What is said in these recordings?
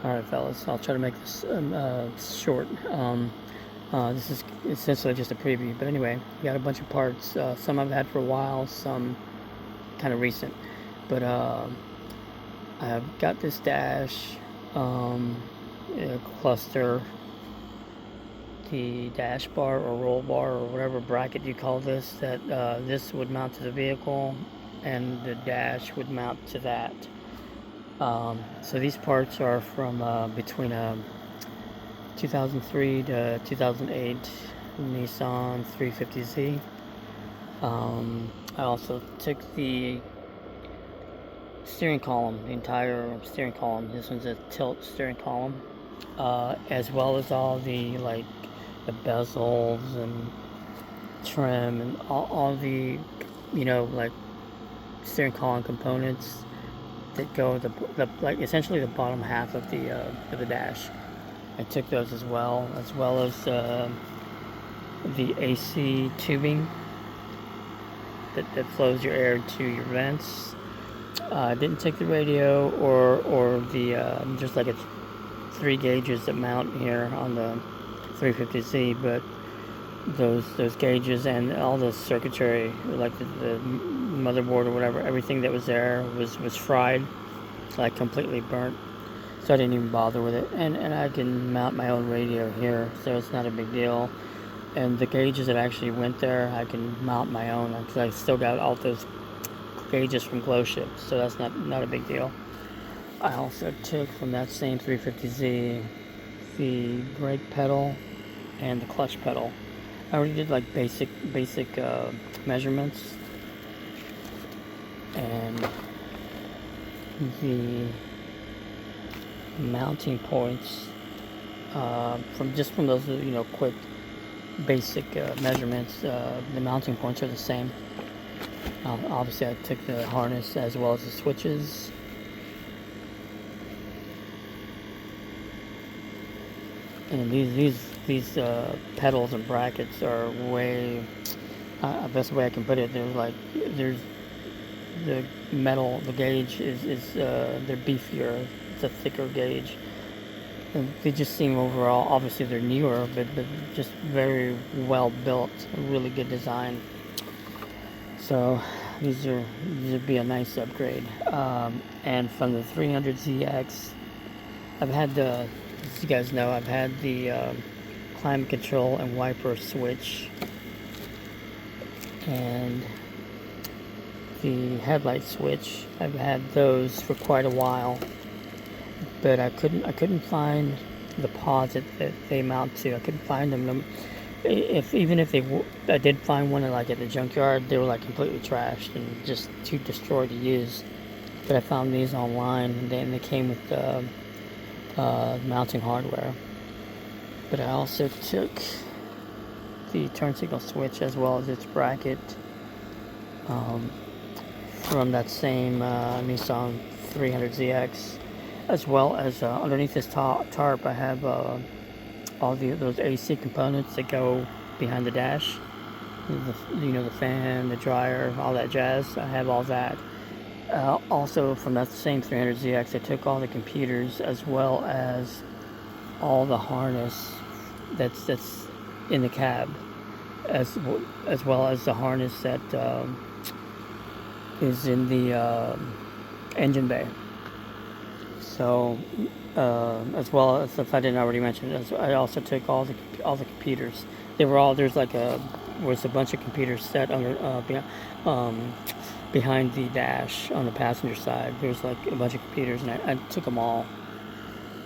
Alright fellas, I'll try to make this short. This is essentially just a preview, but anyway, we got a bunch of parts. Some I've had for a while, some kind of recent. But I've got this dash, cluster, the dash bar or roll bar or whatever bracket you call this, that this would mount to the vehicle and the dash would mount to that. So these parts are from between 2003 to 2008 Nissan 350Z. I also took the steering column, the entire steering column. This one's a tilt steering column, as well as all the the bezels and trim and all the steering column components that go the essentially the bottom half of the dash. I took those as well as the AC tubing that flows your air to your vents. I didn't take the radio or the just like it's 3 gauges that mount here on the 350Z, but those gauges and all the circuitry, like the motherboard or whatever, everything that was there was fried, like completely burnt, so I didn't even bother with it. And I can mount my own radio here, so it's not a big deal. And the gauges that actually went there, I can mount my own, because I still got all those gauges from Glow Ship, so that's not a big deal. I also took from that same 350Z the brake pedal and the clutch pedal. I already did like basic measurements, and the mounting points from those quick basic measurements. The mounting points are the same. Obviously, I took the harness as well as the switches. And these pedals and brackets are way, best way I can put it, there's the metal, the gauge is they're beefier, it's a thicker gauge. And they just seem overall, obviously they're newer, but just very well built, really good design. So these would be a nice upgrade. And from the 300ZX, I've had as you guys know, I've had the climate control and wiper switch and the headlight switch. I've had those for quite a while, but I couldn't find the pods that they mount to. I couldn't find them. Even if I did find one at the junkyard, they were like completely trashed and just too destroyed to use. But I found these online, and they came with the mounting hardware. But I also took the turn signal switch as well as its bracket from that same Nissan 300ZX, as well as underneath this tarp I have all those AC components that go behind the dash, the fan, the dryer, all that jazz. I have all that. Also from that same 300ZX, I took all the computers as well as all the harness that's in the cab, as well as the harness that is in the engine bay. So as well as, if I didn't already mention it, I also took all the computers. There's a bunch of computers set under behind the dash on the passenger side. There's like a bunch of computers, and I took them all.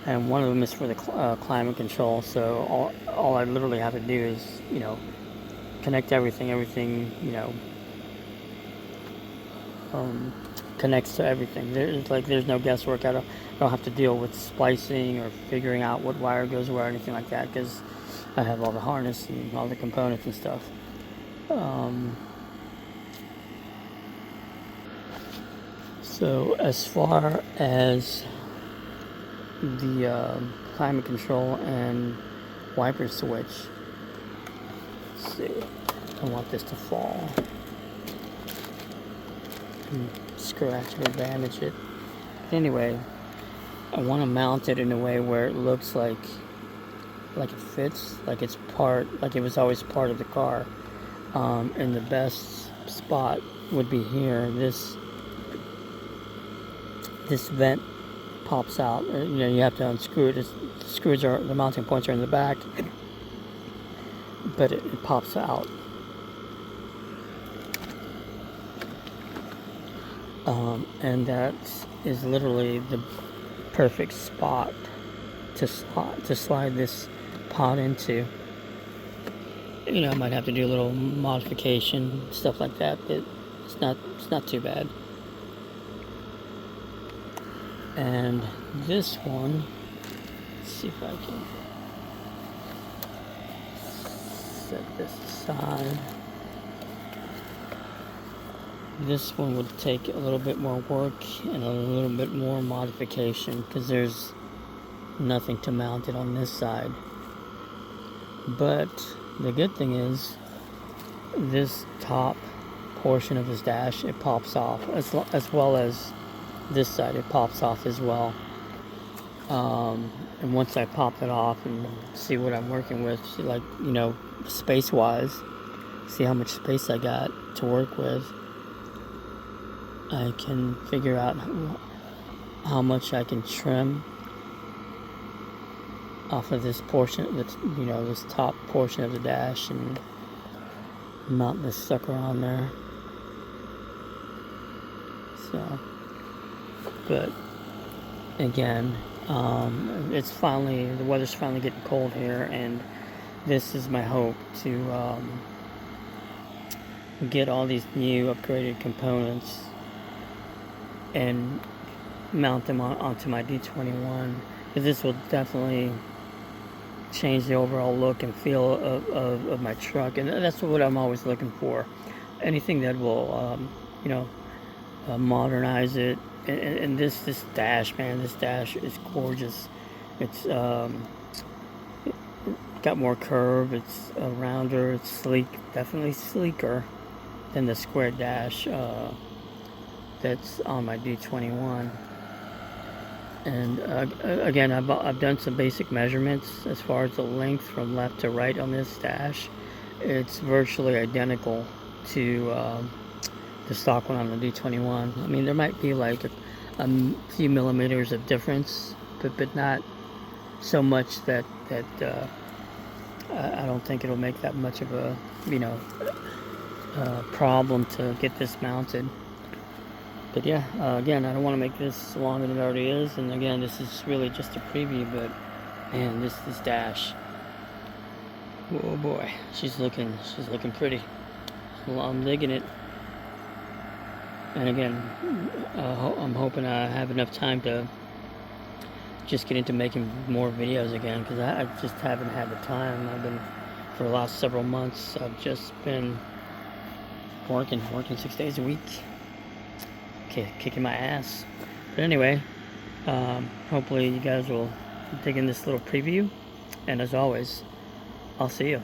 And one of them is for the climate control. So all I literally have to do is connect everything. Connects to everything. There's no guesswork. I don't have to deal with splicing or figuring out what wire goes where or anything like that, because I have all the harness and all the components and stuff. So as far as the climate control and wiper switch, let's see, I want this to fall. Scratch or damage it. Anyway, I want to mount it in a way where it looks like it fits, like it's part, like it was always part of the car. And the best spot would be here. This vent pops out. You know, you have to unscrew it. The mounting points are in the back, but it pops out. And that is literally the perfect spot to slide this pod into. You know, I might have to do a little modification, stuff like that, but it's not too bad. And this one, let's see if I can set this aside. This one would take a little bit more work and a little bit more modification because there's nothing to mount it on this side. But the good thing is this top portion of this dash, it pops off, as well as this side, it pops off as well. And once I pop it off and see what I'm working with, like, you know, space wise, see how much space I got to work with, I can figure out how much I can trim off of this portion, that's, you know, this top portion of the dash, and mount this sucker on there. So, but again, it's finally, the weather's finally getting cold here, and this is my hope to get all these new upgraded components and mount them onto my D21, because this will definitely change the overall look and feel of my truck, and that's what I'm always looking for. Anything that will, you know, modernize it. And this dash, man, this dash is gorgeous. It's got more curve. It's rounder. It's sleek. Definitely sleeker than the square dash that's on my D21. And again, I've done some basic measurements as far as the length from left to right on this dash. It's virtually identical to the stock one on the D21. I mean, there might be like a few millimeters of difference, but not so much that I don't think it'll make that much of a, you know, problem to get this mounted. But yeah, again, I don't want to make this longer than it already is. And again, this is really just a preview, but man, this dash, oh boy, she's looking pretty. Well, I'm digging it. And again, I'm hoping I have enough time to just get into making more videos again, because I just haven't had the time. I've been, for the last several months, I've just been working 6 days a week. Kicking my ass. But anyway, hopefully you guys will dig in this little preview, and as always, I'll see you.